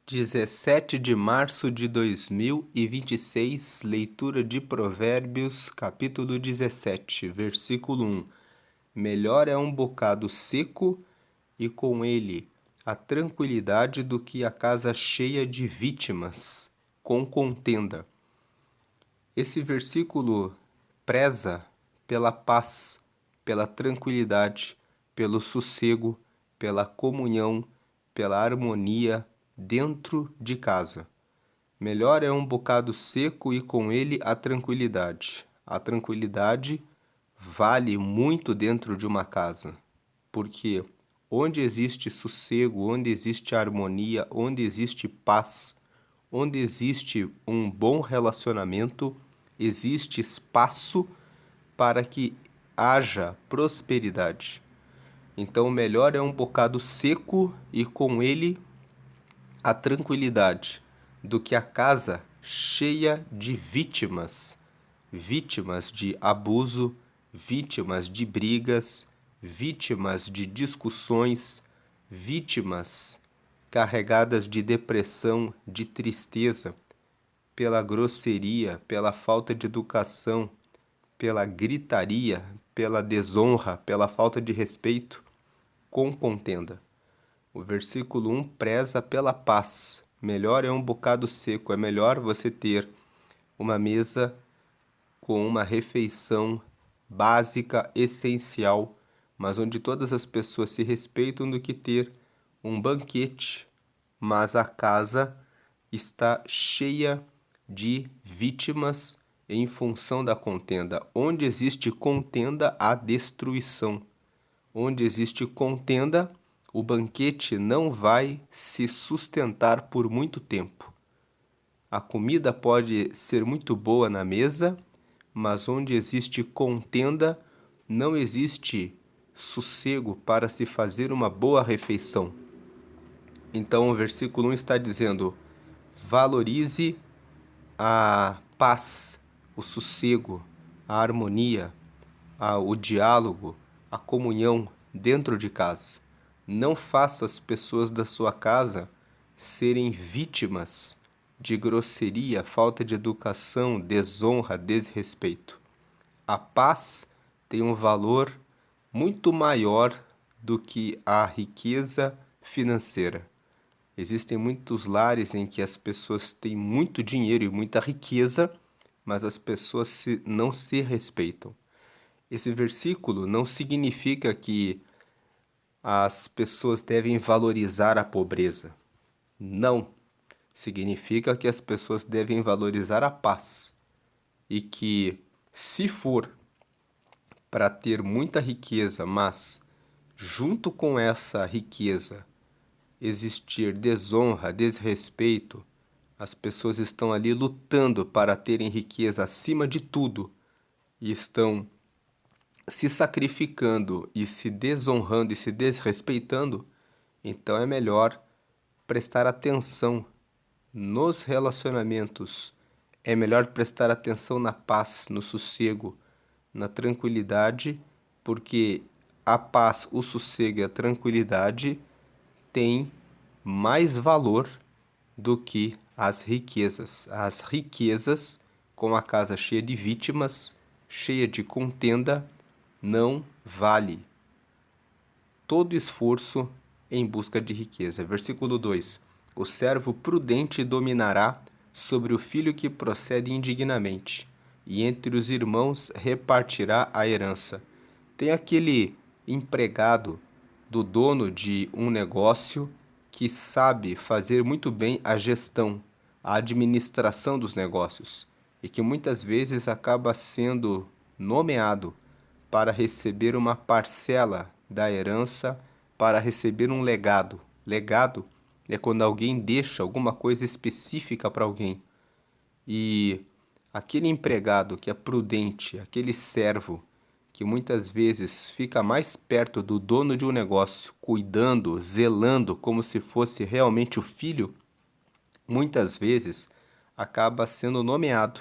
17 de março de 2026, leitura de Provérbios, capítulo 17, versículo 1. Melhor é um bocado seco e com ele a tranquilidade do que a casa cheia de vítimas, com contenda. Esse versículo preza pela paz, pela tranquilidade, pelo sossego, pela comunhão, pela harmonia dentro de casa. Melhor é um bocado seco e com ele a tranquilidade. A tranquilidade vale muito dentro de uma casa, porque onde existe sossego, onde existe harmonia, onde existe paz, onde existe um bom relacionamento, existe espaço para que haja prosperidade. Então, o melhor é um bocado seco e com ele a tranquilidade, do que a casa cheia de vítimas, vítimas de abuso, vítimas de brigas, vítimas de discussões, vítimas carregadas de depressão, de tristeza, pela grosseria, pela falta de educação, pela gritaria, pela desonra, pela falta de respeito, com contenda. O versículo 1 preza pela paz. Melhor é um bocado seco, é melhor você ter uma mesa com uma refeição básica, essencial, mas onde todas as pessoas se respeitam, do que ter um banquete, mas a casa está cheia de vítimas em função da contenda. Onde existe contenda, há destruição. Onde existe contenda, o banquete não vai se sustentar por muito tempo. A comida pode ser muito boa na mesa, mas onde existe contenda, não existe sossego para se fazer uma boa refeição. Então o versículo 1 está dizendo: valorize a paz, o sossego, a harmonia, o diálogo, a comunhão dentro de casa. Não faça as pessoas da sua casa serem vítimas de grosseria, falta de educação, desonra, desrespeito. A paz tem um valor muito maior do que a riqueza financeira. Existem muitos lares em que as pessoas têm muito dinheiro e muita riqueza, mas as pessoas não se respeitam. Esse versículo não significa que as pessoas devem valorizar a pobreza. Não. Significa que as pessoas devem valorizar a paz. E que, se for para ter muita riqueza, mas junto com essa riqueza existir desonra, desrespeito, as pessoas estão ali lutando para terem riqueza acima de tudo e estão se sacrificando e se desonrando e se desrespeitando, então é melhor prestar atenção nos relacionamentos, é melhor prestar atenção na paz, no sossego, na tranquilidade, porque a paz, o sossego e a tranquilidade têm mais valor do que as riquezas. As riquezas, com a casa cheia de vítimas, cheia de contenda, não vale todo esforço em busca de riqueza. Versículo 2. O servo prudente dominará sobre o filho que procede indignamente, e entre os irmãos repartirá a herança. Tem aquele empregado do dono de um negócio que sabe fazer muito bem a gestão, a administração dos negócios, e que muitas vezes acaba sendo nomeado para receber uma parcela da herança, para receber um legado. Legado é quando alguém deixa alguma coisa específica para alguém. E aquele empregado que é prudente, aquele servo que muitas vezes fica mais perto do dono de um negócio, cuidando, zelando como se fosse realmente o filho, muitas vezes acaba sendo nomeado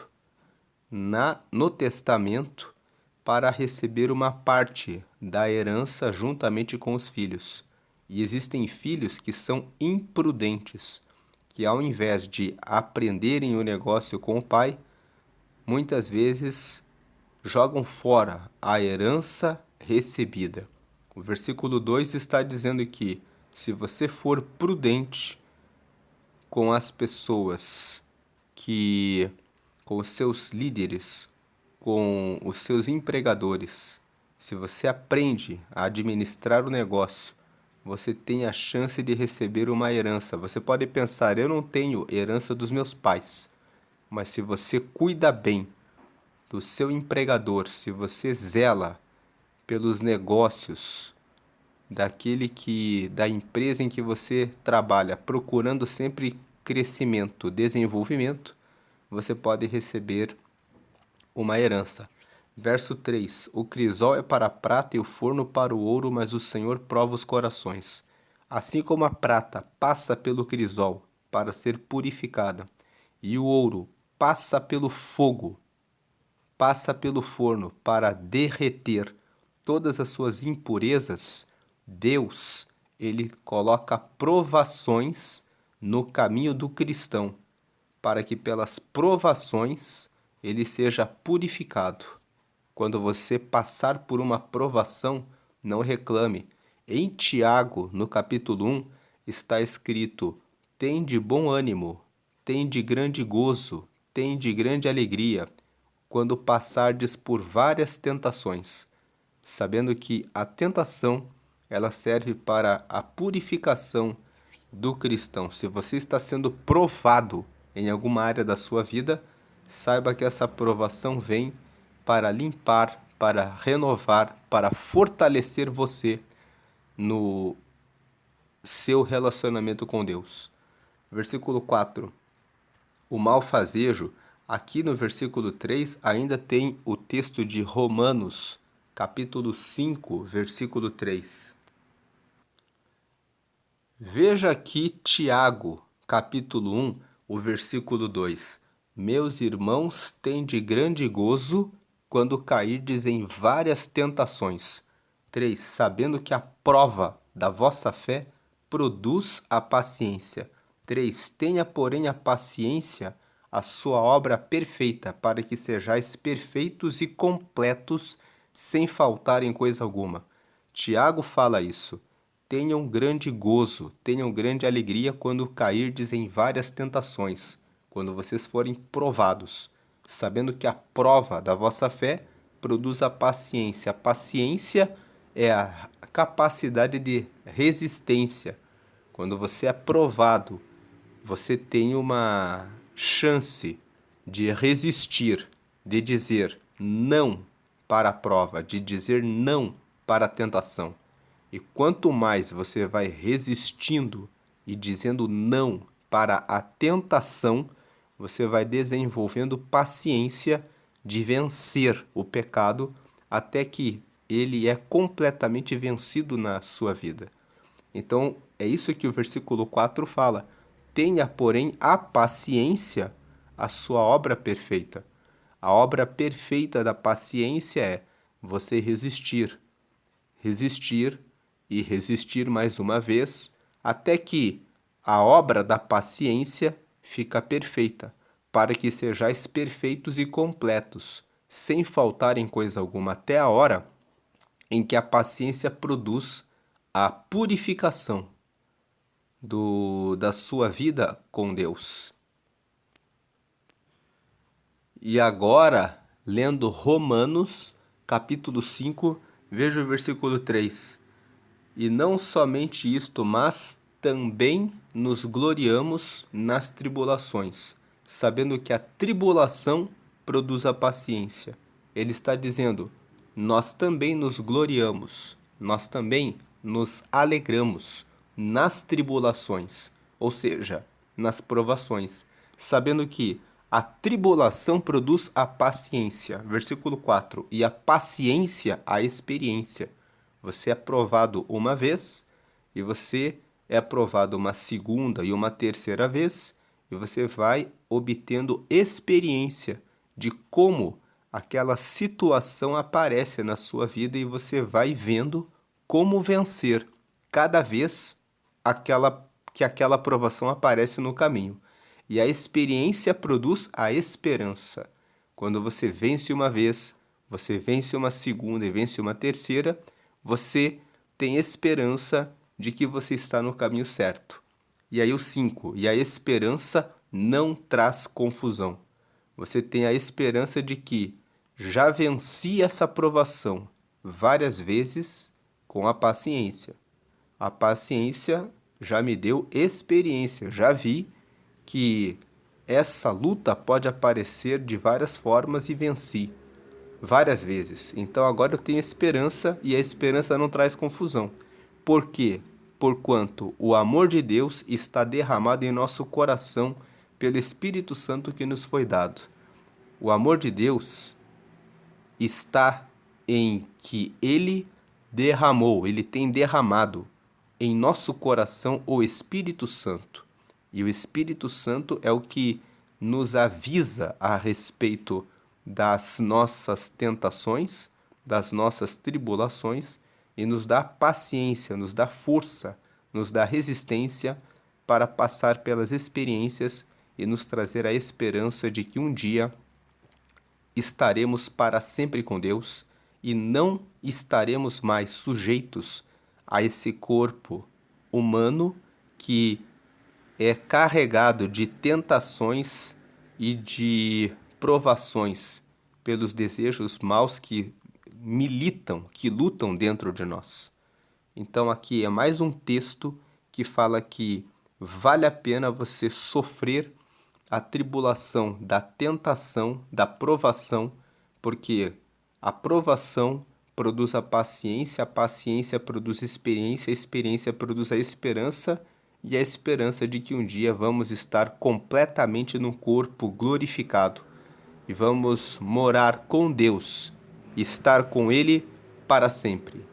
no testamento para receber uma parte da herança juntamente com os filhos. E existem filhos que são imprudentes, que ao invés de aprenderem o negócio com o pai, muitas vezes jogam fora a herança recebida. O versículo 2 está dizendo que se você for prudente com as pessoas com os seus líderes, com os seus empregadores, se você aprende a administrar o negócio, você tem a chance de receber uma herança. Você pode pensar, eu não tenho herança dos meus pais, mas se você cuida bem do seu empregador, se você zela pelos negócios da empresa em que você trabalha, procurando sempre crescimento, desenvolvimento, você pode receber uma herança. Verso 3: O crisol é para a prata e o forno para o ouro, mas o Senhor prova os corações. Assim como a prata passa pelo crisol para ser purificada, e o ouro passa pelo fogo, passa pelo forno para derreter todas as suas impurezas, Deus, ele coloca provações no caminho do cristão, para que pelas provações ele seja purificado. Quando você passar por uma provação, não reclame. Em Tiago, no capítulo 1, está escrito: tem de bom ânimo, tem de grande gozo, tem de grande alegria, quando passardes por várias tentações, sabendo que a tentação ela serve para a purificação do cristão. Se você está sendo provado em alguma área da sua vida, saiba que essa provação vem para limpar, para renovar, para fortalecer você no seu relacionamento com Deus. Versículo 4. O malfazejo, aqui no versículo 3, ainda tem o texto de Romanos, capítulo 5, versículo 3. Veja aqui Tiago, capítulo 1, o versículo 2. Meus irmãos, tende grande gozo quando cairdes em várias tentações. 3. Sabendo que a prova da vossa fé produz a paciência. 3. Tenha, porém, a paciência a sua obra perfeita, para que sejais perfeitos e completos, sem faltar em coisa alguma. Tiago fala isso. Tenham grande gozo, tenham grande alegria quando cairdes em várias tentações, quando vocês forem provados, sabendo que a prova da vossa fé produz a paciência. A paciência é a capacidade de resistência. Quando você é provado, você tem uma chance de resistir, de dizer não para a prova, de dizer não para a tentação. E quanto mais você vai resistindo e dizendo não para a tentação, você vai desenvolvendo paciência de vencer o pecado até que ele é completamente vencido na sua vida. Então, é isso que o versículo 4 fala. Tenha, porém, a paciência, a sua obra perfeita. A obra perfeita da paciência é você resistir, resistir e resistir mais uma vez, até que a obra da paciência fica perfeita, para que sejais perfeitos e completos, sem faltar em coisa alguma, até a hora em que a paciência produz a purificação da sua vida com Deus. E agora, lendo Romanos, capítulo 5, veja o versículo 3. E não somente isto, mas também nos gloriamos nas tribulações, sabendo que a tribulação produz a paciência. Ele está dizendo, nós também nos gloriamos, nós também nos alegramos nas tribulações, ou seja, nas provações, sabendo que a tribulação produz a paciência. Versículo 4. E a paciência, a experiência. Você é provado uma vez, e você é aprovado uma segunda e uma terceira vez, e você vai obtendo experiência de como aquela situação aparece na sua vida, e você vai vendo como vencer cada vez aquela que aquela provação aparece no caminho. E a experiência produz a esperança. Quando você vence uma vez, você vence uma segunda e vence uma terceira, você tem esperança de que você está no caminho certo. E aí o 5, e a esperança não traz confusão. Você tem a esperança de que já venci essa provação várias vezes com a paciência. A paciência já me deu experiência, já vi que essa luta pode aparecer de várias formas e venci várias vezes. Então agora eu tenho esperança e a esperança não traz confusão. Por quê? Porquanto o amor de Deus está derramado em nosso coração pelo Espírito Santo que nos foi dado. O amor de Deus está em que Ele derramou, Ele tem derramado em nosso coração o Espírito Santo. E o Espírito Santo é o que nos avisa a respeito das nossas tentações, das nossas tribulações, e nos dá paciência, nos dá força, nos dá resistência para passar pelas experiências e nos trazer a esperança de que um dia estaremos para sempre com Deus e não estaremos mais sujeitos a esse corpo humano que é carregado de tentações e de provações pelos desejos maus que militam, que lutam dentro de nós. Então aqui é mais um texto que fala que vale a pena você sofrer a tribulação da tentação, da provação, porque a provação produz a paciência produz experiência, a experiência produz a esperança e a esperança de que um dia vamos estar completamente no corpo glorificado e vamos morar com Deus, estar com Ele para sempre.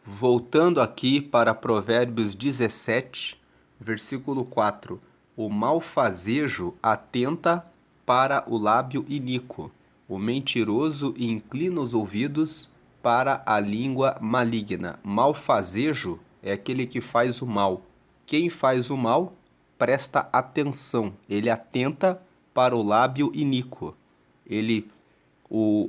Voltando aqui para Provérbios 17, versículo 4. O malfazejo atenta para o lábio iníquo, o mentiroso inclina os ouvidos para a língua maligna. Malfazejo é aquele que faz o mal. Quem faz o mal presta atenção, ele atenta para o lábio iníquo.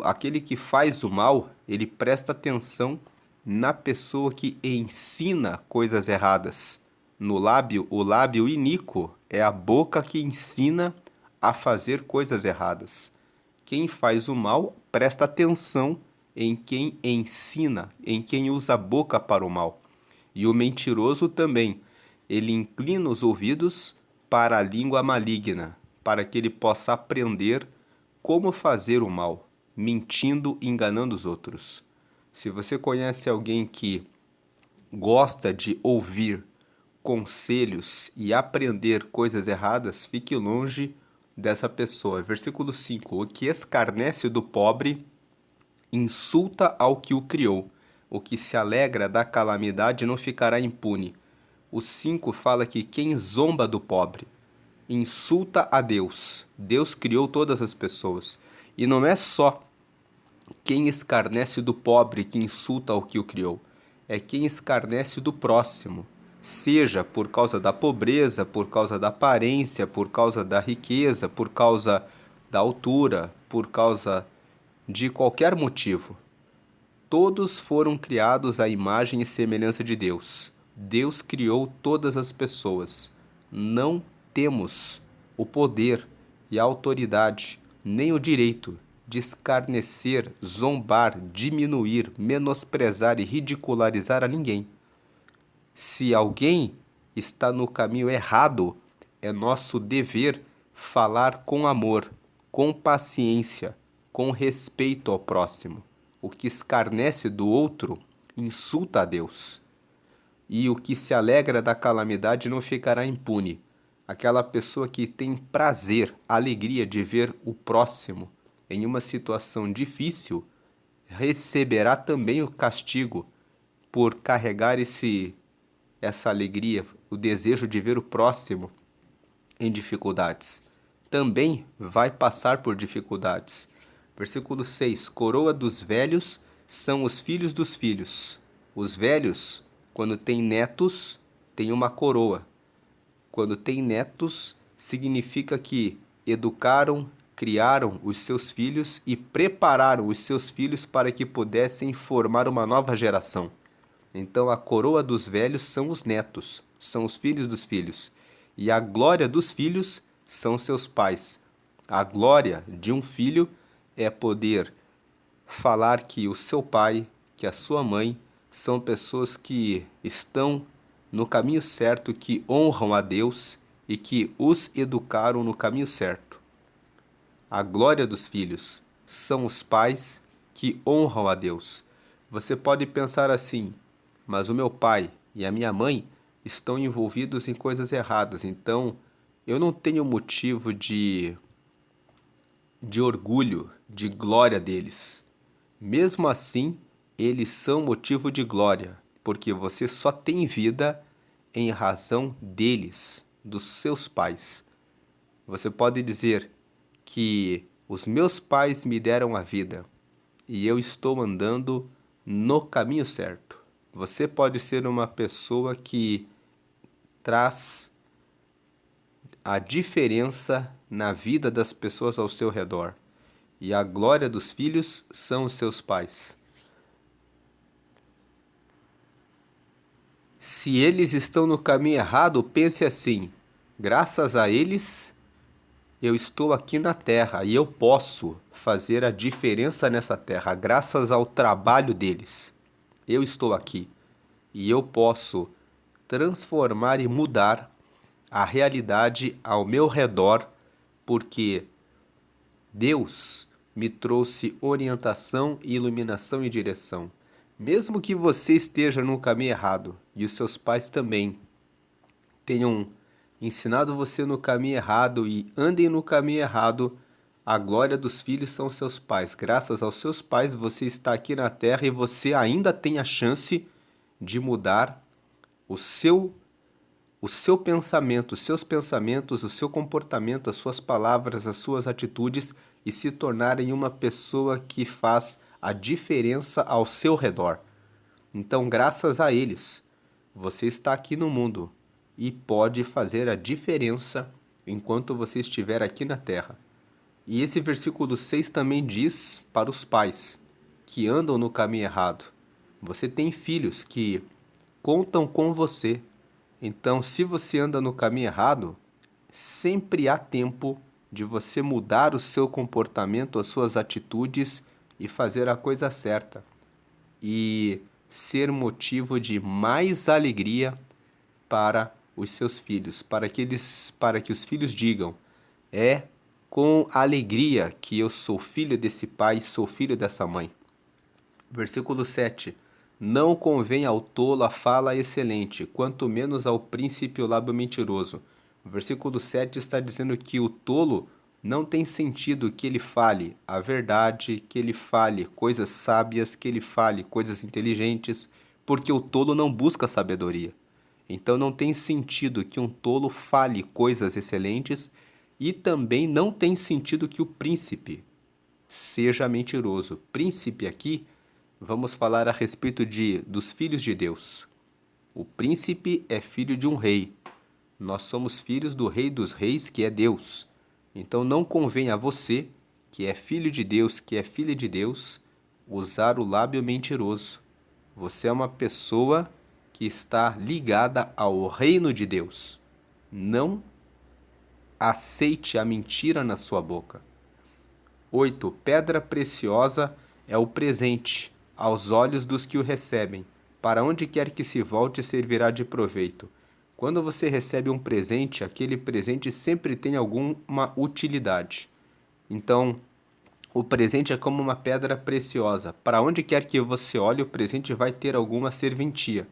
Aquele que faz o mal, ele presta atenção na pessoa que ensina coisas erradas. No lábio, o lábio iníquo é a boca que ensina a fazer coisas erradas. Quem faz o mal presta atenção em quem ensina, em quem usa a boca para o mal. E o mentiroso também, ele inclina os ouvidos para a língua maligna, para que ele possa aprender como fazer o mal, mentindo, enganando os outros. Se você conhece alguém que gosta de ouvir conselhos e aprender coisas erradas, fique longe dessa pessoa. Versículo 5. O que escarnece do pobre insulta ao que o criou. O que se alegra da calamidade não ficará impune. O 5 fala que quem zomba do pobre insulta a Deus. Deus criou todas as pessoas. E não é só quem escarnece do pobre que insulta ao que o criou. É quem escarnece do próximo. Seja por causa da pobreza, por causa da aparência, por causa da riqueza, por causa da altura, por causa de qualquer motivo. Todos foram criados à imagem e semelhança de Deus. Deus criou todas as pessoas. Não temos o poder e a autoridade, nem o direito de escarnecer, zombar, diminuir, menosprezar e ridicularizar a ninguém. Se alguém está no caminho errado, é nosso dever falar com amor, com paciência, com respeito ao próximo. O que escarnece do outro insulta a Deus. E o que se alegra da calamidade não ficará impune. Aquela pessoa que tem prazer, alegria de ver o próximo em uma situação difícil, receberá também o castigo por carregar essa alegria, o desejo de ver o próximo em dificuldades. Também vai passar por dificuldades. Versículo 6. Coroa dos velhos são os filhos dos filhos. Os velhos Quando tem netos, tem uma coroa. Quando tem netos, significa que educaram, criaram os seus filhos e prepararam os seus filhos para que pudessem formar uma nova geração. Então, a coroa dos velhos são os netos, são os filhos dos filhos. E a glória dos filhos são seus pais. A glória de um filho é poder falar que o seu pai, que a sua mãe, são pessoas que estão no caminho certo, que honram a Deus e que os educaram no caminho certo. A glória dos filhos são os pais que honram a Deus. Você pode pensar assim, mas o meu pai e a minha mãe estão envolvidos em coisas erradas, então eu não tenho motivo de orgulho, de glória deles. Mesmo assim, eles são motivo de glória, porque você só tem vida em razão deles, dos seus pais. Você pode dizer que os meus pais me deram a vida e eu estou andando no caminho certo. Você pode ser uma pessoa que traz a diferença na vida das pessoas ao seu redor. E a glória dos filhos são os seus pais. Se eles estão no caminho errado, pense assim: graças a eles, eu estou aqui na terra e eu posso fazer a diferença nessa terra, graças ao trabalho deles. Eu estou aqui e eu posso transformar e mudar a realidade ao meu redor, porque Deus me trouxe orientação, iluminação e direção. Mesmo que você esteja no caminho errado e os seus pais também tenham ensinado você no caminho errado e andem no caminho errado, a glória dos filhos são seus pais. Graças aos seus pais você está aqui na terra e você ainda tem a chance de mudar o seu pensamento, os seus pensamentos, o seu comportamento, as suas palavras, as suas atitudes e se tornarem uma pessoa que faz a diferença ao seu redor. Então, graças a eles, você está aqui no mundo e pode fazer a diferença enquanto você estiver aqui na terra. E esse versículo 6 também diz para os pais que andam no caminho errado. Você tem filhos que contam com você. Então, se você anda no caminho errado, sempre há tempo de você mudar o seu comportamento, as suas atitudes e fazer a coisa certa. E ser motivo de mais alegria para os seus filhos, para que os filhos digam: é com alegria que eu sou filho desse pai, sou filho dessa mãe. Versículo 7. Não convém ao tolo a fala excelente, quanto menos ao príncipe o lábio mentiroso. O versículo 7 está dizendo que o tolo não tem sentido que ele fale a verdade, que ele fale coisas sábias, que ele fale coisas inteligentes, porque o tolo não busca sabedoria. Então não tem sentido que um tolo fale coisas excelentes e também não tem sentido que o príncipe seja mentiroso. Príncipe aqui, vamos falar a respeito dos filhos de Deus. O príncipe é filho de um rei. Nós somos filhos do rei dos reis, que é Deus. Então não convém a você, que é filho de Deus, que é filha de Deus, usar o lábio mentiroso. Você é uma pessoa que está ligada ao reino de Deus. Não aceite a mentira na sua boca. 8. Pedra preciosa é o presente aos olhos dos que o recebem. Para onde quer que se volte, servirá de proveito. Quando você recebe um presente, aquele presente sempre tem alguma utilidade. Então, o presente é como uma pedra preciosa. Para onde quer que você olhe, o presente vai ter alguma serventia.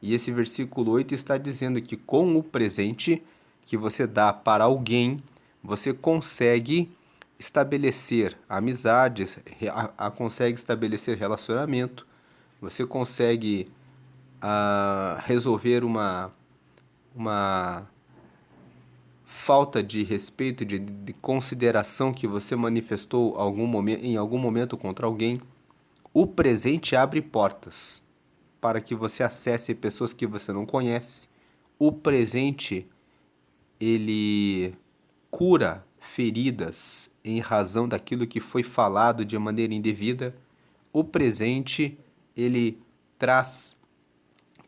E esse versículo 8 está dizendo que com o presente que você dá para alguém, você consegue estabelecer amizades, consegue estabelecer relacionamento, você consegue resolver uma falta de respeito, de consideração que você manifestou em algum momento contra alguém. O presente abre portas. para que você acesse pessoas que você não conhece. O presente, ele cura feridas em razão daquilo que foi falado de maneira indevida. O presente, ele traz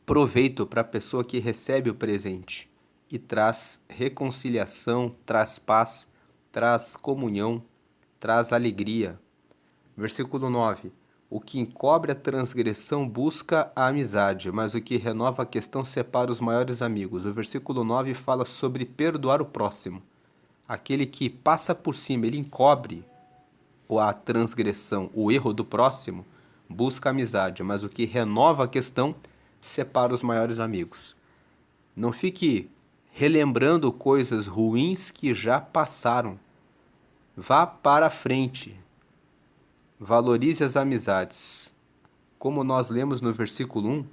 proveito para a pessoa que recebe o presente e traz reconciliação, traz paz, traz comunhão, traz alegria. Versículo 9. O que encobre a transgressão busca a amizade, mas o que renova a questão separa os maiores amigos. O versículo 9 fala sobre perdoar o próximo. Aquele que passa por cima, ele encobre a transgressão, o erro do próximo, busca a amizade, mas o que renova a questão separa os maiores amigos. Não fique relembrando coisas ruins que já passaram. Vá para frente. Valorize as amizades. Como nós lemos no versículo 1,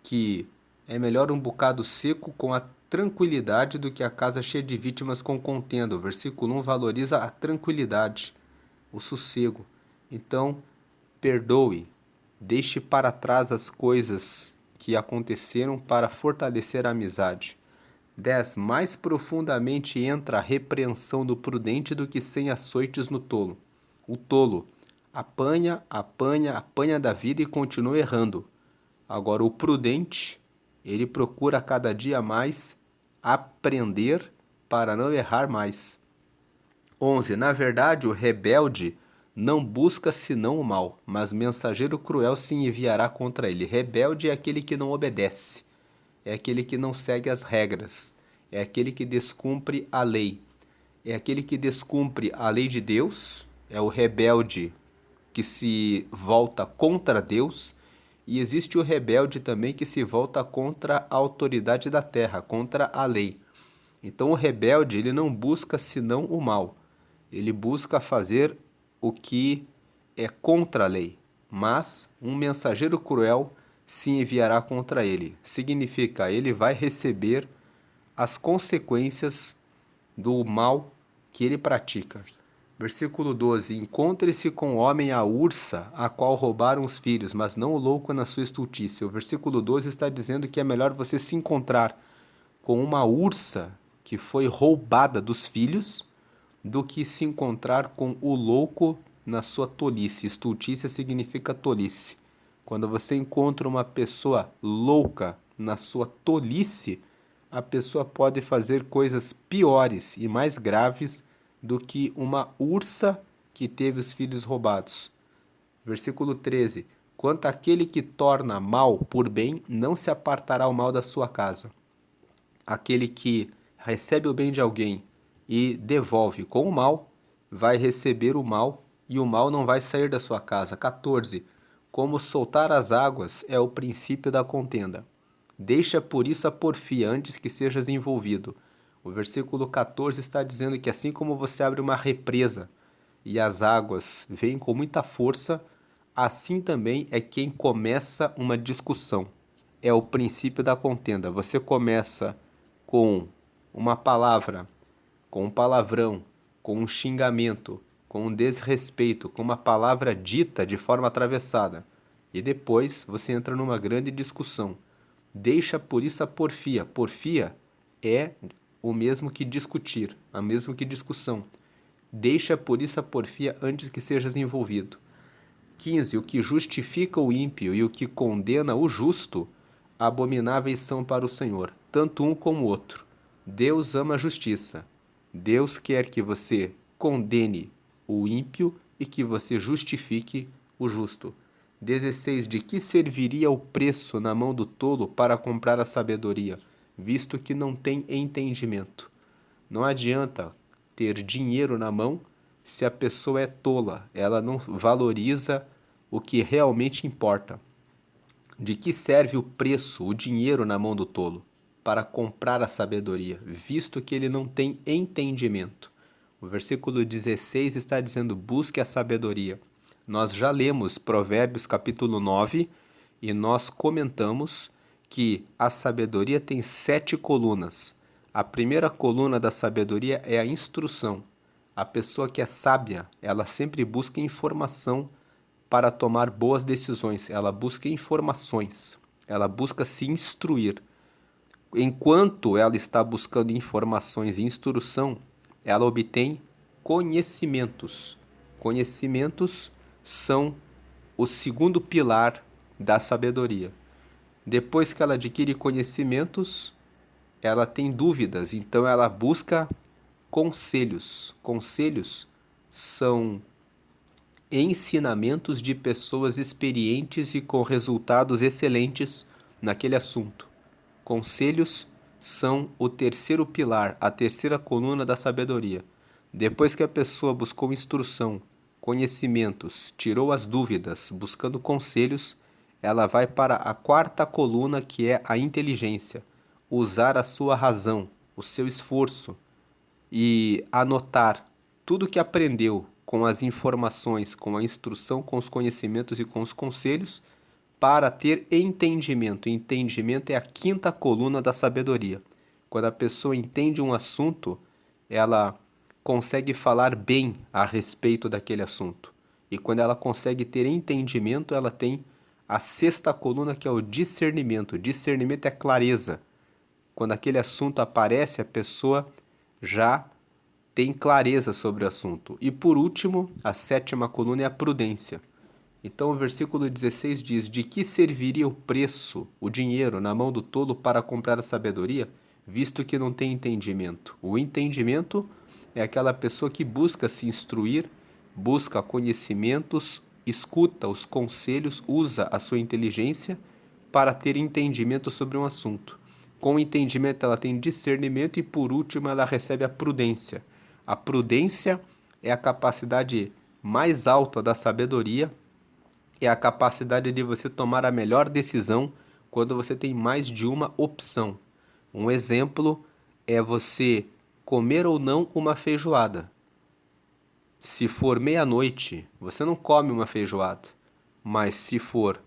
que é melhor um bocado seco com a tranquilidade do que a casa cheia de vítimas com contenda. O versículo 1 valoriza a tranquilidade, o sossego. Então, perdoe, deixe para trás as coisas que aconteceram para fortalecer a amizade. 10. Mais profundamente entra a repreensão do prudente do que 100 açoites no tolo. O tolo apanha da vida e continua errando. Agora, o prudente, ele procura cada dia mais aprender para não errar mais. 11. Na verdade, o rebelde não busca senão o mal, mas mensageiro cruel se enviará contra ele. Rebelde é aquele que não obedece, é aquele que não segue as regras, é aquele que descumpre a lei, é aquele que descumpre a lei de Deus, é o rebelde que se volta contra Deus, e existe o rebelde também que se volta contra a autoridade da terra, contra a lei. Então o rebelde, ele não busca senão o mal. Ele busca fazer o que é contra a lei, mas um mensageiro cruel se enviará contra ele. Significa, ele vai receber as consequências do mal que ele pratica. Versículo 12. Encontre-se com o homem a ursa, a qual roubaram os filhos, mas não o louco na sua estultícia. O versículo 12 está dizendo que é melhor você se encontrar com uma ursa que foi roubada dos filhos do que se encontrar com o louco na sua tolice. Estultícia significa tolice. Quando você encontra uma pessoa louca na sua tolice, a pessoa pode fazer coisas piores e mais graves do que uma ursa que teve os filhos roubados. Versículo 13. Quanto àquele que torna mal por bem, não se apartará o mal da sua casa. Aquele que recebe o bem de alguém e devolve com o mal, vai receber o mal e o mal não vai sair da sua casa. 14. Como soltar as águas é o princípio da contenda. Deixa por isso a porfia antes que sejas envolvido. O versículo 14 está dizendo que assim como você abre uma represa e as águas vêm com muita força, assim também é quem começa uma discussão. É o princípio da contenda. Você começa com uma palavra, com um palavrão, com um xingamento, com um desrespeito, com uma palavra dita de forma atravessada. E depois você entra numa grande discussão. Deixa por isso a porfia. Porfia é o mesmo que discutir, a mesmo que discussão. Deixa por isso a porfia antes que sejas envolvido. 15. O que justifica o ímpio e o que condena o justo, abomináveis são para o Senhor, tanto um como o outro. Deus ama a justiça. Deus quer que você condene o ímpio e que você justifique o justo. 16. De que serviria o preço na mão do tolo para comprar a sabedoria, visto que não tem entendimento? Não adianta ter dinheiro na mão se a pessoa é tola, ela não valoriza o que realmente importa. De que serve o preço, o dinheiro na mão do tolo? Para comprar a sabedoria, visto que ele não tem entendimento. O versículo 16 está dizendo: busque a sabedoria. Nós já lemos Provérbios capítulo 9 e nós comentamos que a sabedoria tem 7 colunas. A primeira coluna da sabedoria é a instrução. A pessoa que é sábia, ela sempre busca informação para tomar boas decisões, ela busca informações, ela busca se instruir. Enquanto ela está buscando informações e instrução, ela obtém conhecimentos. Conhecimentos são o segundo pilar da sabedoria. Depois que ela adquire conhecimentos, ela tem dúvidas, então ela busca conselhos. Conselhos são ensinamentos de pessoas experientes e com resultados excelentes naquele assunto. Conselhos são o terceiro pilar, a terceira coluna da sabedoria. Depois que a pessoa buscou instrução, conhecimentos, tirou as dúvidas, buscando conselhos, ela vai para a quarta coluna, que é a inteligência. Usar a sua razão, o seu esforço e anotar tudo que aprendeu com as informações, com a instrução, com os conhecimentos e com os conselhos para ter entendimento. Entendimento é a quinta coluna da sabedoria. Quando a pessoa entende um assunto, ela consegue falar bem a respeito daquele assunto. E quando ela consegue ter entendimento, ela tem a sexta coluna, que é o discernimento. Discernimento é clareza. Quando aquele assunto aparece, a pessoa já tem clareza sobre o assunto. E por último, a sétima coluna é a prudência. Então o versículo 16 diz: de que serviria o preço, o dinheiro, na mão do tolo para comprar a sabedoria, visto que não tem entendimento? O entendimento é aquela pessoa que busca se instruir, busca conhecimentos, escuta os conselhos, usa a sua inteligência para ter entendimento sobre um assunto. Com o entendimento ela tem discernimento e por último ela recebe a prudência. A prudência é a capacidade mais alta da sabedoria, é a capacidade de você tomar a melhor decisão quando você tem mais de uma opção. Um exemplo é você comer ou não uma feijoada. Se for meia-noite, você não come uma feijoada, mas se for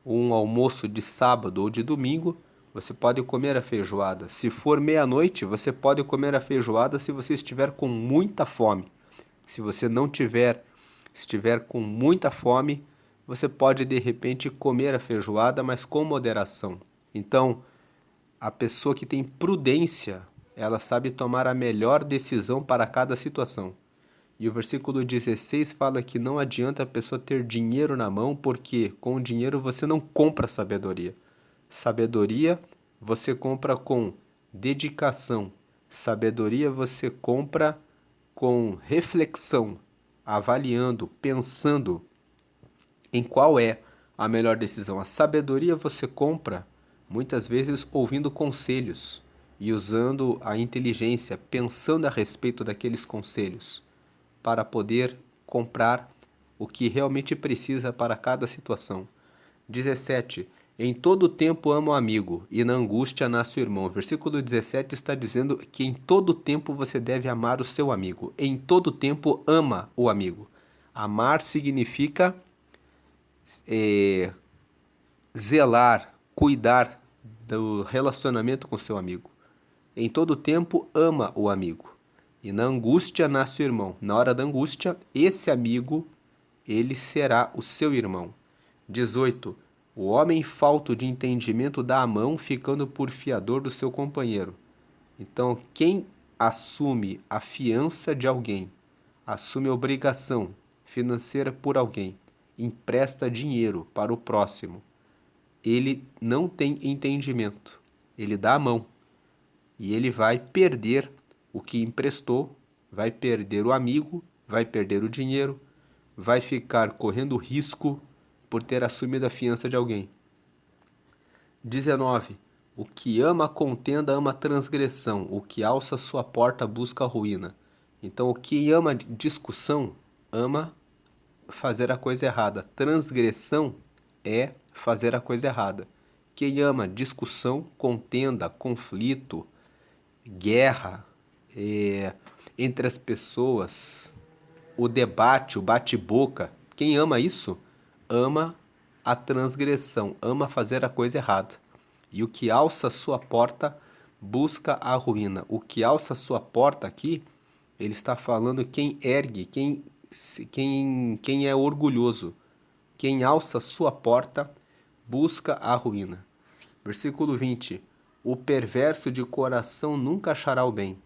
um almoço de sábado ou de domingo, você pode comer a feijoada. Se for meia-noite, você pode comer a feijoada se você estiver com muita fome. Se você não estiver com muita fome, você pode de repente comer a feijoada, mas com moderação. Então, a pessoa que tem prudência, ela sabe tomar a melhor decisão para cada situação. E o versículo 16 fala que não adianta a pessoa ter dinheiro na mão, porque com o dinheiro você não compra sabedoria. Sabedoria você compra com dedicação. Sabedoria você compra com reflexão, avaliando, pensando em qual é a melhor decisão. A sabedoria você compra muitas vezes ouvindo conselhos e usando a inteligência, pensando a respeito daqueles conselhos, para poder comprar o que realmente precisa para cada situação. 17. Em todo tempo ama o amigo, e na angústia nasce o irmão. Versículo 17 está dizendo que em todo tempo você deve amar o seu amigo. Em todo tempo ama o amigo. Amar significa zelar, cuidar do relacionamento com seu amigo. Em todo tempo ama o amigo. E na angústia nasce o irmão. Na hora da angústia, esse amigo, ele será o seu irmão. 18. O homem falto de entendimento dá a mão, ficando por fiador do seu companheiro. Então, quem assume a fiança de alguém, assume a obrigação financeira por alguém, empresta dinheiro para o próximo, ele não tem entendimento. Ele dá a mão e ele vai perder o que emprestou, vai perder o amigo, vai perder o dinheiro, vai ficar correndo risco por ter assumido a fiança de alguém. 19. O que ama a contenda ama a transgressão, o que alça sua porta busca a ruína. Então, o que ama discussão ama fazer a coisa errada. Transgressão é fazer a coisa errada. Quem ama discussão, contenda, conflito, guerra entre as pessoas, o debate, o bate-boca, quem ama isso, ama a transgressão, ama fazer a coisa errada. E o que alça sua porta busca a ruína. O que alça sua porta aqui, ele está falando quem ergue, quem é orgulhoso. Quem alça sua porta busca a ruína. Versículo 20. O perverso de coração nunca achará o bem,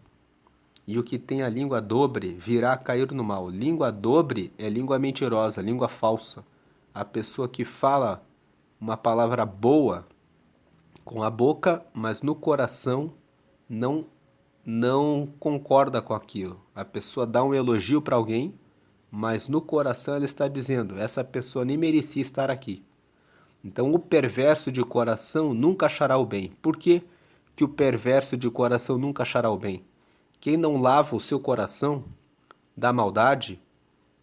e o que tem a língua dobre virá a cair no mal. Língua dobre é língua mentirosa, língua falsa. A pessoa que fala uma palavra boa com a boca, mas no coração não não concorda com aquilo. A pessoa dá um elogio para alguém, mas no coração ela está dizendo: essa pessoa nem merecia estar aqui. Então o perverso de coração nunca achará o bem. Por que que o perverso de coração nunca achará o bem? Quem não lava o seu coração da maldade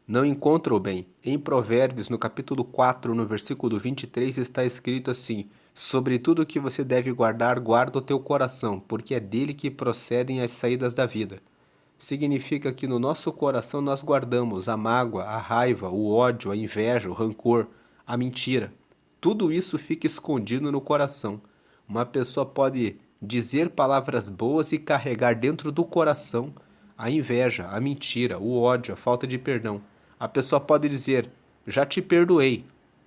não encontra o bem. Em Provérbios, no capítulo 4, no versículo 23, está escrito assim: sobre tudo que você deve guardar, guarda o teu coração, porque é dele que procedem as saídas da vida. Significa que no nosso coração nós guardamos a mágoa, a raiva, o ódio, a inveja, o rancor, a mentira. Tudo isso fica escondido no coração. Uma pessoa pode dizer palavras boas e carregar dentro do coração a inveja, a mentira, o ódio, a falta de perdão. A pessoa pode dizer: já te perdoei,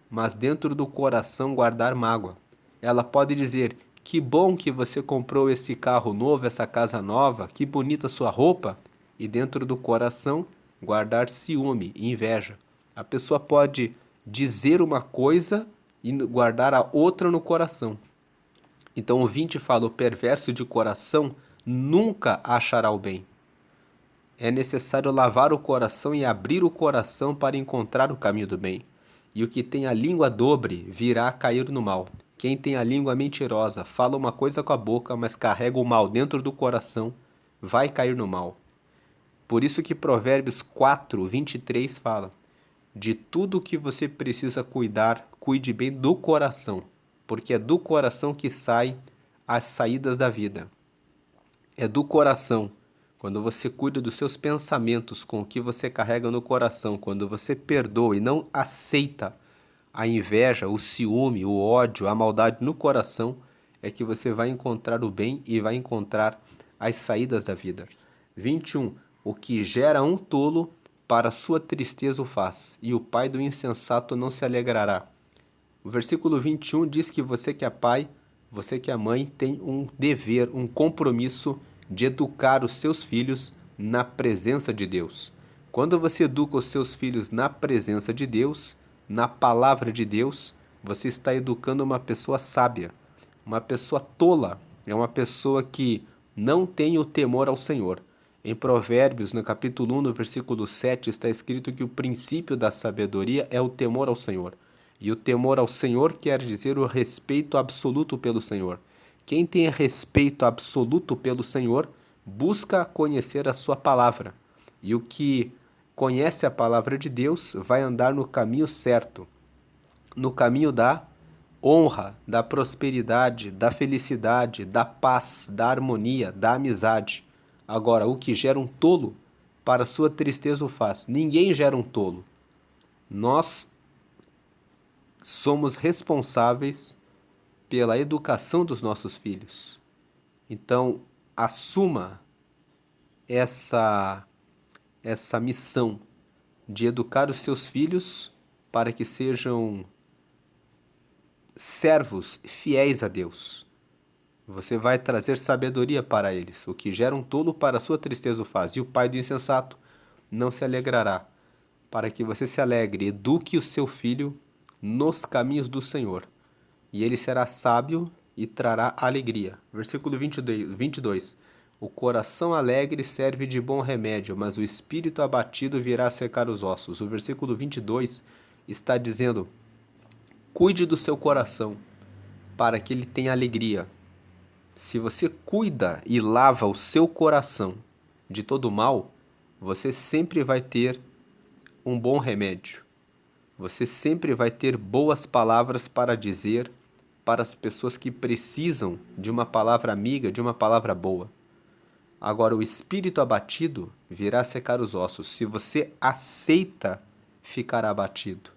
mas dentro do coração guardar mágoa. Ela pode dizer: que bom que você comprou esse carro novo, essa casa nova, que bonita sua roupa, e dentro do coração guardar ciúme e inveja. A pessoa pode dizer uma coisa e guardar a outra no coração. Então o 20 fala: o perverso de coração nunca achará o bem. É necessário lavar o coração e abrir o coração para encontrar o caminho do bem. E o que tem a língua dobre virá a cair no mal. Quem tem a língua mentirosa, fala uma coisa com a boca, mas carrega o mal dentro do coração, vai cair no mal. Por isso que Provérbios 4, 23 fala: de tudo que você precisa cuidar, cuide bem do coração, porque é do coração que saem as saídas da vida. É do coração. Quando você cuida dos seus pensamentos, com o que você carrega no coração, quando você perdoa e não aceita a inveja, o ciúme, o ódio, a maldade no coração, é que você vai encontrar o bem e vai encontrar as saídas da vida. 21. O que gera um tolo, para sua tristeza o faz, e o pai do insensato não se alegrará. O versículo 21 diz que você que é pai, você que é mãe, tem um dever, um compromisso de educar os seus filhos na presença de Deus. Quando você educa os seus filhos na presença de Deus, na palavra de Deus, você está educando uma pessoa sábia. Uma pessoa tola é uma pessoa que não tem o temor ao Senhor. Em Provérbios, no capítulo 1, no versículo 7, está escrito que o princípio da sabedoria é o temor ao Senhor. E o temor ao Senhor quer dizer o respeito absoluto pelo Senhor. Quem tem respeito absoluto pelo Senhor busca conhecer a sua palavra. E o que conhece a palavra de Deus vai andar no caminho certo, no caminho da honra, da prosperidade, da felicidade, da paz, da harmonia, da amizade. Agora, o que gera um tolo, para sua tristeza o faz. Ninguém gera um tolo. Nós somos responsáveis pela educação dos nossos filhos. Então, assuma essa missão de educar os seus filhos para que sejam servos fiéis a Deus. Você vai trazer sabedoria para eles. O que gera um tolo, para sua tristeza o faz. E o pai do insensato não se alegrará. Para que você se alegre, eduque o seu filho nos caminhos do Senhor, e ele será sábio e trará alegria. Versículo 22. O coração alegre serve de bom remédio, mas o espírito abatido virá secar os ossos. O versículo 22 está dizendo: cuide do seu coração, para que ele tenha alegria. Se você cuida e lava o seu coração de todo mal, você sempre vai ter um bom remédio. Você sempre vai ter boas palavras para dizer para as pessoas que precisam de uma palavra amiga, de uma palavra boa. Agora, o espírito abatido virá secar os ossos. Se você aceita ficar abatido,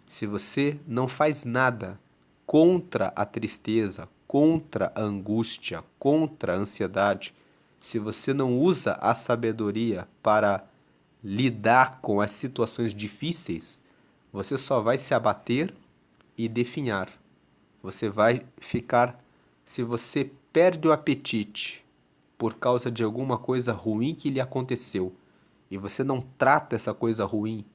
se você não faz nada contra a tristeza, contra a angústia, contra a ansiedade, se você não usa a sabedoria para lidar com as situações difíceis, você só vai se abater e definhar. Você vai ficar, se você perde o apetite por causa de alguma coisa ruim que lhe aconteceu e você não trata essa coisa ruim,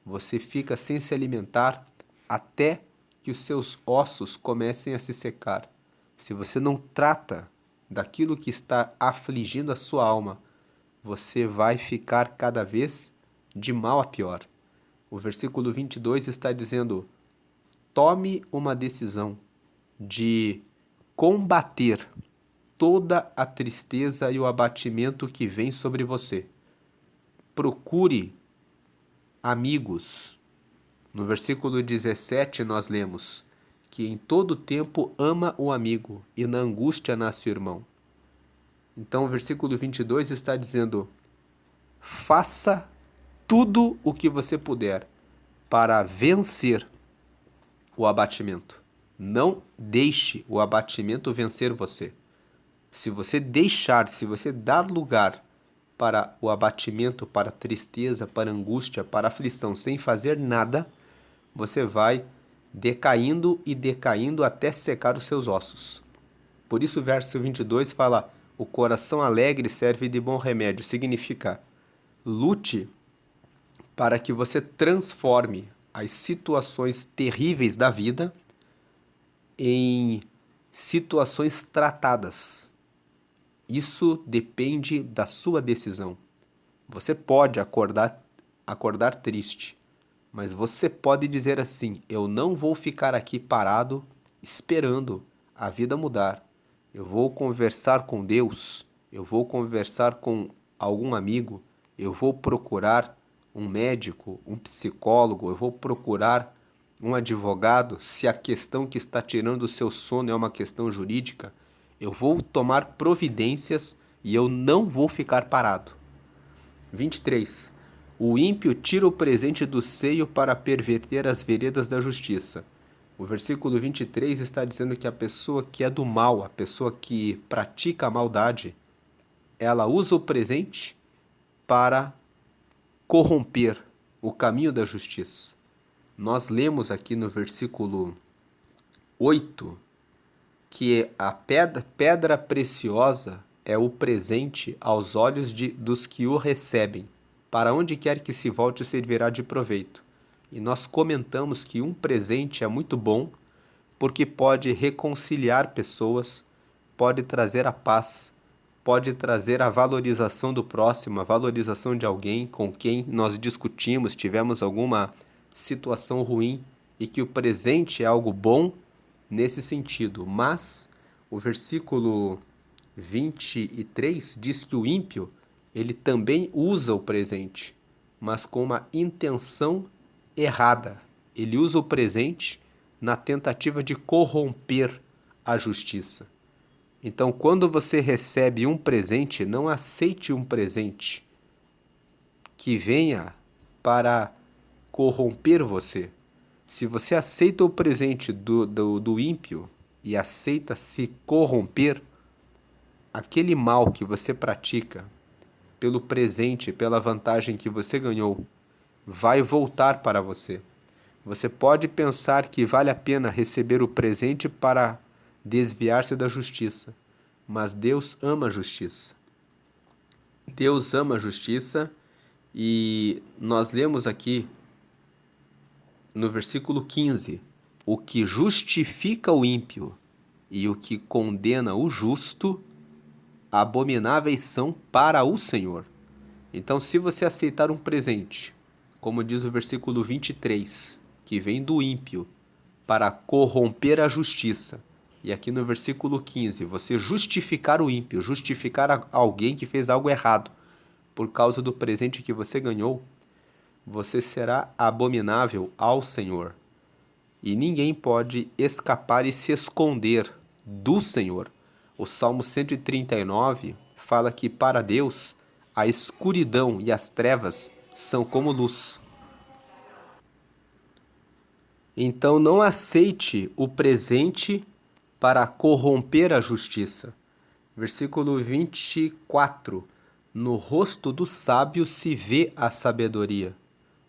você fica sem se alimentar até que os seus ossos comecem a se secar. Se você não trata daquilo que está afligindo a sua alma, você vai ficar cada vez de mal a pior. O versículo 22 está dizendo: tome uma decisão de combater toda a tristeza e o abatimento que vem sobre você. Procure amigos. No versículo 17 nós lemos que em todo tempo ama o amigo e na angústia nasce o irmão. Então o versículo 22 está dizendo: faça tudo o que você puder para vencer o abatimento. Não deixe o abatimento vencer você. Se você deixar, se você dar lugar para o abatimento, para a tristeza, para a angústia, para a aflição, sem fazer nada, você vai decaindo e decaindo até secar os seus ossos. Por isso o verso 22 fala: o coração alegre serve de bom remédio. Significa, lute para que você transforme as situações terríveis da vida em situações tratadas. Isso depende da sua decisão. Você pode acordar triste, mas você pode dizer assim: eu não vou ficar aqui parado esperando a vida mudar. Eu vou conversar com Deus, eu vou conversar com algum amigo, eu vou procurar um médico, um psicólogo, eu vou procurar um advogado, se a questão que está tirando o seu sono é uma questão jurídica, eu vou tomar providências e eu não vou ficar parado. 23. O ímpio tira o presente do seio para perverter as veredas da justiça. O versículo 23 está dizendo que a pessoa que é do mal, a pessoa que pratica a maldade, ela usa o presente para corromper o caminho da justiça. Nós lemos aqui no versículo 8 que a pedra preciosa é o presente aos olhos dos que o recebem. Para onde quer que se volte, servirá de proveito. E nós comentamos que um presente é muito bom porque pode reconciliar pessoas, pode trazer a paz, pode trazer a valorização do próximo, a valorização de alguém com quem nós discutimos, tivemos alguma situação ruim, e que o presente é algo bom nesse sentido. Mas o versículo 23 diz que o ímpio, ele também usa o presente, mas com uma intenção errada. Ele usa o presente na tentativa de corromper a justiça. Então, quando você recebe um presente, não aceite um presente que venha para corromper você. Se você aceita o presente do ímpio e aceita se corromper, aquele mal que você pratica pelo presente, pela vantagem que você ganhou, vai voltar para você. Você pode pensar que vale a pena receber o presente para desviar-se da justiça, mas Deus ama a justiça. Deus ama a justiça e nós lemos aqui no versículo 15: o que justifica o ímpio e o que condena o justo, abomináveis são para o Senhor. Então, se você aceitar um presente, como diz o versículo 23, que vem do ímpio para corromper a justiça, e aqui no versículo 15, você justificar o ímpio, justificar alguém que fez algo errado por causa do presente que você ganhou, você será abominável ao Senhor. E ninguém pode escapar e se esconder do Senhor. O Salmo 139 fala que para Deus a escuridão e as trevas são como luz. Então não aceite o presente para corromper a justiça. Versículo 24. No rosto do sábio se vê a sabedoria,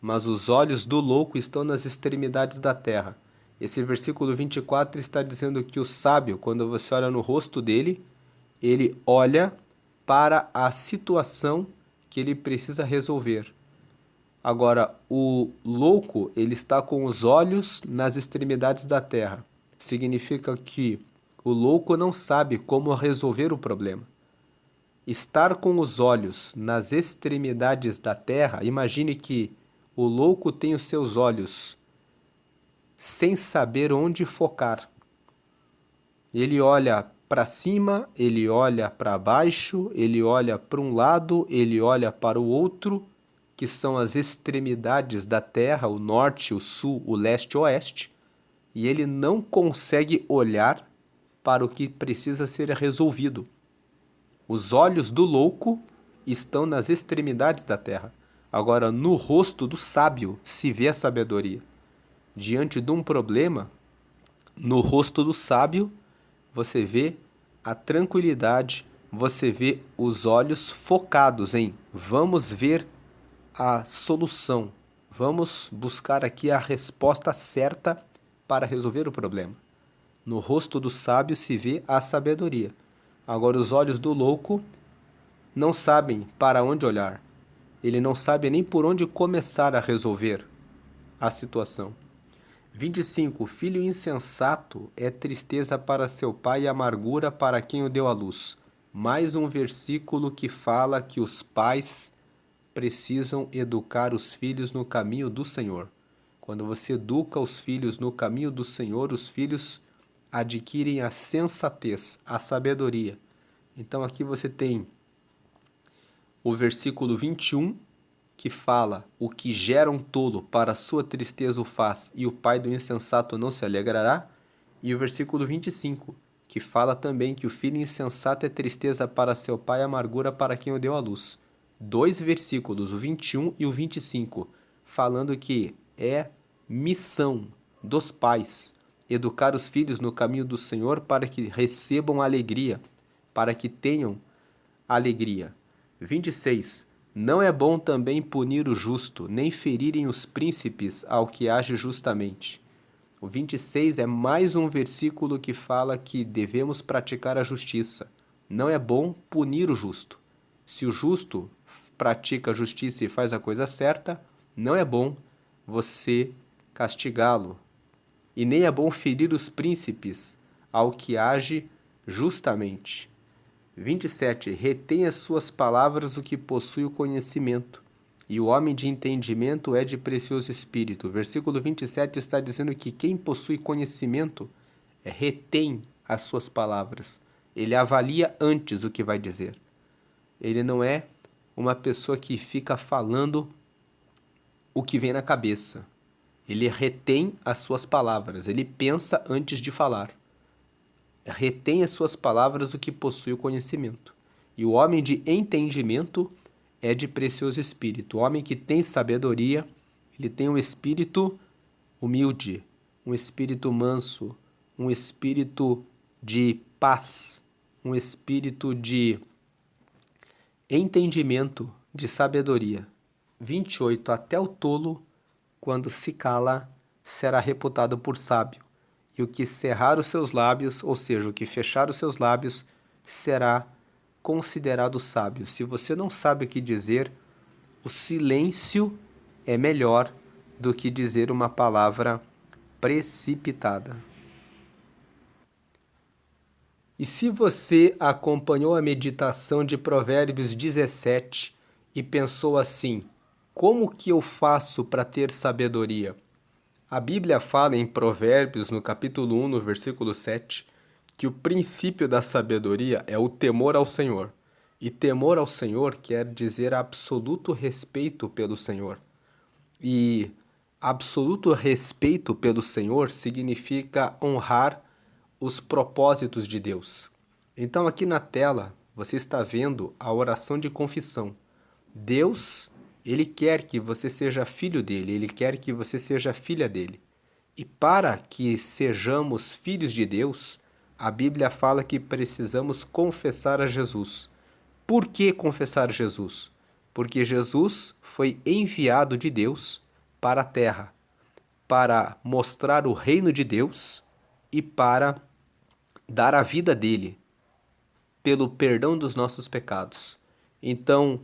mas os olhos do louco estão nas extremidades da terra. Esse versículo 24 está dizendo que o sábio, quando você olha no rosto dele, ele olha para a situação que ele precisa resolver. Agora, o louco, ele está com os olhos nas extremidades da terra. Significa que o louco não sabe como resolver o problema. Estar com os olhos nas extremidades da terra, imagine que o louco tem os seus olhos sem saber onde focar. Ele olha para cima, ele olha para baixo, ele olha para um lado, ele olha para o outro, que são as extremidades da terra, o norte, o sul, o leste e o oeste, e ele não consegue olhar para o que precisa ser resolvido. Os olhos do louco estão nas extremidades da terra. Agora, no rosto do sábio se vê a sabedoria. Diante de um problema, no rosto do sábio, você vê a tranquilidade, você vê os olhos focados em vamos ver a solução, vamos buscar aqui a resposta certa para resolver o problema. No rosto do sábio se vê a sabedoria. Agora, os olhos do louco não sabem para onde olhar. Ele não sabe nem por onde começar a resolver a situação. 25. Filho insensato é tristeza para seu pai e amargura para quem o deu à luz. Mais um versículo que fala que os pais precisam educar os filhos no caminho do Senhor. Quando você educa os filhos no caminho do Senhor, os filhos adquirem a sensatez, a sabedoria. Então aqui você tem o versículo 21, que fala: o que gera um tolo para sua tristeza o faz, e o pai do insensato não se alegrará. E o versículo 25, que fala também que o filho insensato é tristeza para seu pai e amargura para quem o deu à luz. Dois versículos, o 21 e o 25, falando que é missão dos pais educar os filhos no caminho do Senhor para que recebam alegria, para que tenham alegria. 26. Não é bom também punir o justo, nem ferirem os príncipes ao que age justamente. O 26 é mais um versículo que fala que devemos praticar a justiça. Não é bom punir o justo. Se o justo pratica a justiça e faz a coisa certa, não é bom você castigá-lo. E nem é bom ferir os príncipes ao que age justamente. 27. Retém as suas palavras o que possui o conhecimento, e o homem de entendimento é de precioso espírito. O versículo 27 está dizendo que quem possui conhecimento retém as suas palavras. Ele avalia antes o que vai dizer. Ele não é uma pessoa que fica falando o que vem na cabeça. Ele retém as suas palavras, ele pensa antes de falar. Retém as suas palavras o que possui o conhecimento. E o homem de entendimento é de precioso espírito. O homem que tem sabedoria, ele tem um espírito humilde, um espírito manso, um espírito de paz, um espírito de entendimento, de sabedoria. 28. Até o tolo, quando se cala, será reputado por sábio. E o que cerrar os seus lábios, ou seja, o que fechar os seus lábios, será considerado sábio. Se você não sabe o que dizer, o silêncio é melhor do que dizer uma palavra precipitada. E se você acompanhou a meditação de Provérbios 17 e pensou assim: como que eu faço para ter sabedoria? A Bíblia fala em Provérbios, no capítulo 1, no versículo 7, que o princípio da sabedoria é o temor ao Senhor. E temor ao Senhor quer dizer absoluto respeito pelo Senhor. E absoluto respeito pelo Senhor significa honrar os propósitos de Deus. Então aqui na tela você está vendo a oração de confissão. Deus, Ele quer que você seja filho dele, Ele quer que você seja filha dele. E para que sejamos filhos de Deus, a Bíblia fala que precisamos confessar a Jesus. Por que confessar Jesus? Porque Jesus foi enviado de Deus para a terra, para mostrar o reino de Deus e para dar a vida dele pelo perdão dos nossos pecados. Então,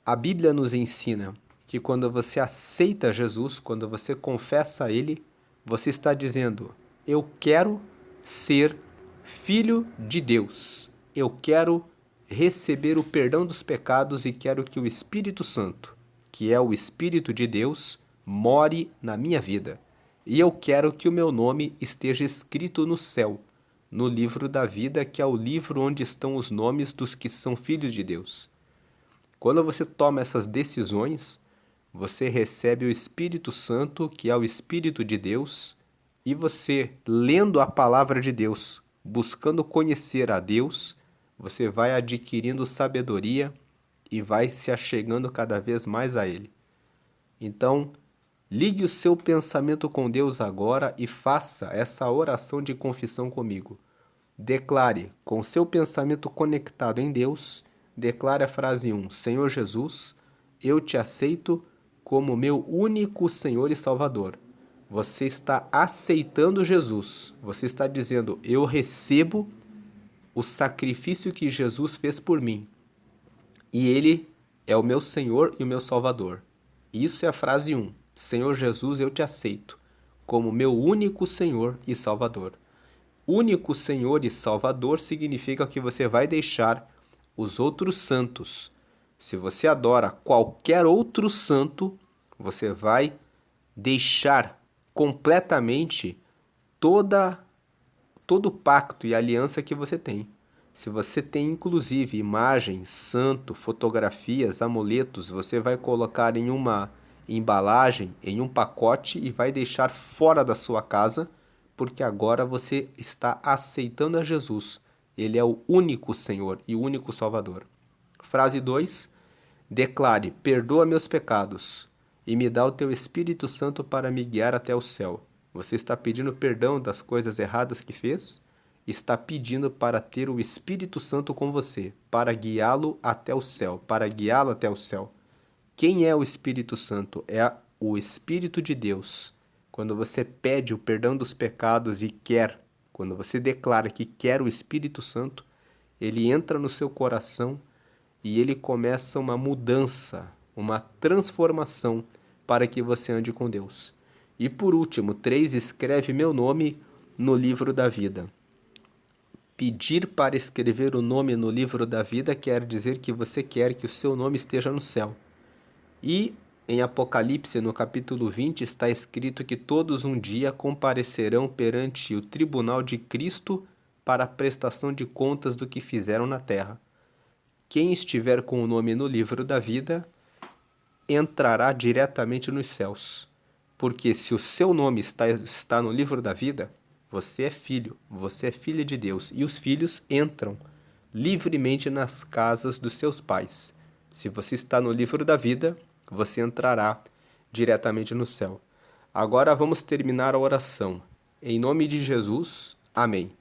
a Bíblia nos ensina que quando você aceita Jesus, quando você confessa a Ele, você está dizendo: eu quero ser filho de Deus. Eu quero receber o perdão dos pecados e quero que o Espírito Santo, que é o Espírito de Deus, more na minha vida. E eu quero que o meu nome esteja escrito no céu, no livro da vida, que é o livro onde estão os nomes dos que são filhos de Deus. Quando você toma essas decisões, você recebe o Espírito Santo, que é o Espírito de Deus, e você, lendo a palavra de Deus, buscando conhecer a Deus, você vai adquirindo sabedoria e vai se achegando cada vez mais a Ele. Então, ligue o seu pensamento com Deus agora e faça essa oração de confissão comigo. Declare, com seu pensamento conectado em Deus, declare a frase 1: Senhor Jesus, eu te aceito como meu único Senhor e Salvador. Você está aceitando Jesus. Você está dizendo: eu recebo o sacrifício que Jesus fez por mim. E Ele é o meu Senhor e o meu Salvador. Isso é a frase 1. Senhor Jesus, eu te aceito como meu único Senhor e Salvador. Único Senhor e Salvador significa que você vai deixar os outros santos. Se você adora qualquer outro santo, você vai deixar completamente todo o pacto e aliança que você tem. Se você tem inclusive imagens, santo, fotografias, amuletos, você vai colocar em uma embalagem, em um pacote e vai deixar fora da sua casa, porque agora você está aceitando a Jesus. Ele é o único Senhor e único Salvador. Frase 2. Declare: perdoa meus pecados e me dá o teu Espírito Santo para me guiar até o céu. Você está pedindo perdão das coisas erradas que fez? Está pedindo para ter o Espírito Santo com você, para guiá-lo até o céu, para guiá-lo até o céu. Quem é o Espírito Santo? É o Espírito de Deus. Quando você pede o perdão dos pecados e quer, quando você declara que quer o Espírito Santo, ele entra no seu coração e ele começa uma mudança, uma transformação para que você ande com Deus. E por último, 3, escreve meu nome no livro da vida. Pedir para escrever o nome no livro da vida quer dizer que você quer que o seu nome esteja no céu. E em Apocalipse, no capítulo 20, está escrito que todos um dia comparecerão perante o tribunal de Cristo para a prestação de contas do que fizeram na terra. Quem estiver com o nome no livro da vida entrará diretamente nos céus. Porque se o seu nome está no livro da vida, você é filho, você é filha de Deus. E os filhos entram livremente nas casas dos seus pais. Se você está no livro da vida, você entrará diretamente no céu. Agora vamos terminar a oração. Em nome de Jesus, amém.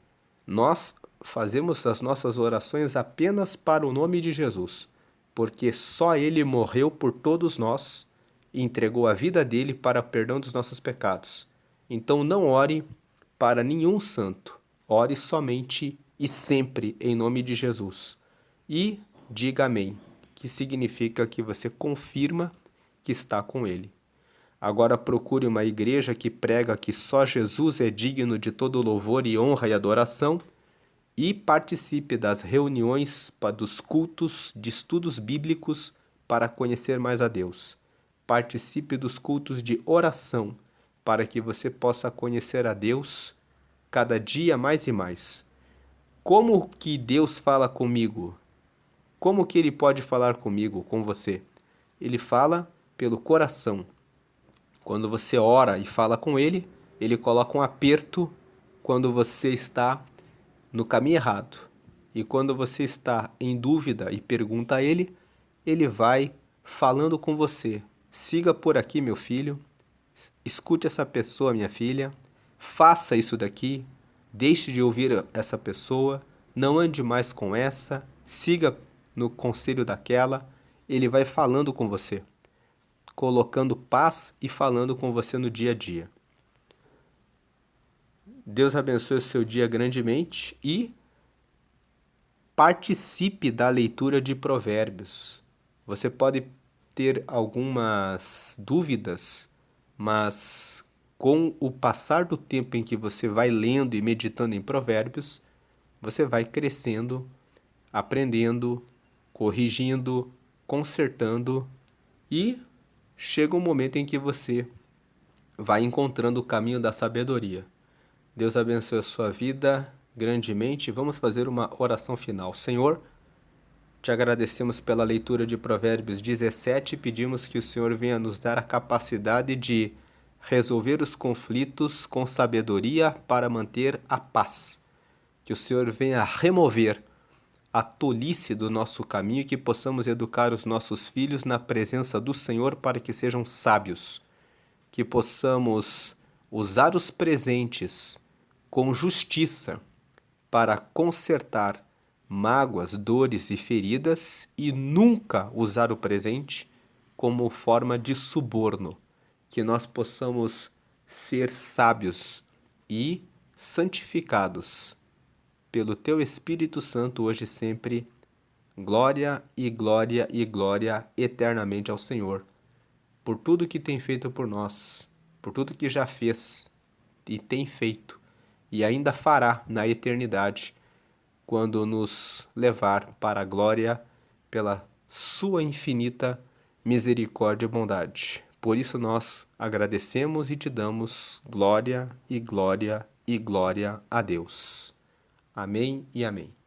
Nós fazemos as nossas orações apenas para o nome de Jesus, porque só Ele morreu por todos nós e entregou a vida dele para o perdão dos nossos pecados. Então não ore para nenhum santo, ore somente e sempre em nome de Jesus. E diga amém, que significa que você confirma que está com Ele. Agora procure uma igreja que prega que só Jesus é digno de todo louvor e honra e adoração e participe das reuniões, dos cultos de estudos bíblicos para conhecer mais a Deus. Participe dos cultos de oração para que você possa conhecer a Deus cada dia mais e mais. Como que Deus fala comigo? Como que Ele pode falar comigo, com você? Ele fala pelo coração. Quando você ora e fala com Ele, Ele coloca um aperto quando você está no caminho errado. E quando você está em dúvida e pergunta a Ele, Ele vai falando com você. Siga por aqui, meu filho. Escute essa pessoa, minha filha. Faça isso daqui. Deixe de ouvir essa pessoa. Não ande mais com essa. Siga no conselho daquela. Ele vai falando com você. colocando paz e falando com você no dia a dia. Deus abençoe o seu dia grandemente e participe da leitura de Provérbios. Você pode ter algumas dúvidas, mas com o passar do tempo em que você vai lendo e meditando em Provérbios, você vai crescendo, aprendendo, corrigindo, consertando e chega um momento em que você vai encontrando o caminho da sabedoria. Deus abençoe a sua vida grandemente. Vamos fazer uma oração final. Senhor, te agradecemos pela leitura de Provérbios 17 e pedimos que o Senhor venha nos dar a capacidade de resolver os conflitos com sabedoria para manter a paz. Que o Senhor venha remover a tolice do nosso caminho e que possamos educar os nossos filhos na presença do Senhor para que sejam sábios. Que possamos usar os presentes com justiça para consertar mágoas, dores e feridas e nunca usar o presente como forma de suborno. Que nós possamos ser sábios e santificados pelo Teu Espírito Santo hoje e sempre. Glória e glória e glória eternamente ao Senhor, por tudo que tem feito por nós, por tudo que já fez e tem feito e ainda fará na eternidade, quando nos levar para a glória pela sua infinita misericórdia e bondade. Por isso nós agradecemos e te damos glória e glória e glória a Deus. Amém e amém.